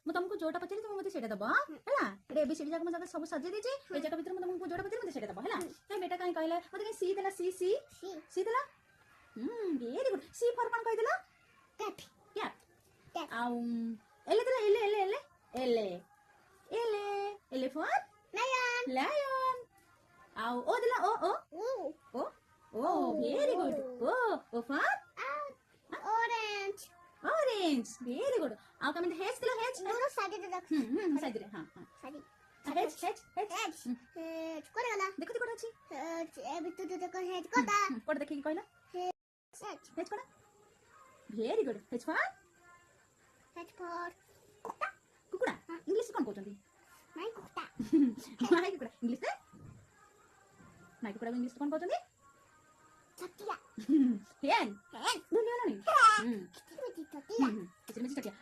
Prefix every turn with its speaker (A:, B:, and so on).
A: ମୁଁ ତମକୁ ଯୋଉଟା ପଚାରିଲି ତମେ ମତେ ସେଇଟା ଦବ ହେଲା। ଏଠି ଏବିସିଡି ଯାକ ମୁଁ ସବୁ ସଜେଇ ଦେଇଛି। ଏ ଯାକ ଭିତରେ ମୁଁ ତମକୁ ଯୋଉଟା ପଚାରିଲି ମତେ ସେଇଟା ଦବ ହେଲା। କାଇଁ ବେଟା କାଇଁ କହିଲା ମତେ କାଇଁ ସି ଦେଲା ସି ସି ସି ଦେଲା। Very good. ସି ଫର କଣ କହିଦେଲ?
B: Cat.
A: କ୍ୟାଟ୍। ଆଉ ଏଲେ ଦେଲା ଏଲେ ଏଲେ ଏଲେ ଏଲେ ଏଲେ ଏଲେ ଫର
B: Lion.
A: ଲାୟନ। ଆଉ ଓ ଦେଲା ଓ ଓ
B: Ooh.
A: ଓ ଓ ଭେରି ଗୁଡ୍। ଓ ଫର
B: Orange.
A: ऑरेंज वेरी गुड आओ कमेंट हेज दिला हेज
B: दोनों साइड से रख।
A: साइड रे हां हां
B: side.
A: Hedge hedge hedge
B: Hedge. कोन गला?
A: देखो देखो अछि
B: ए बितु तो देखो hedge कोता।
A: कोड देखि कि कहला
B: Hedge.
A: हेज कोड very good hedge for
B: Hedge for
A: कुकुड़ा इंग्लिश कोन कहउचंती
B: my kuta.
A: माय कुकुड़ा इंग्लिश रे माय कुकुड़ा इंग्लिश कोन कहउचंती
B: Chatia.
A: Hen
B: Hen.
A: दुनिया नहीं
B: Kitty kitty chatia.
A: किचन में चटिया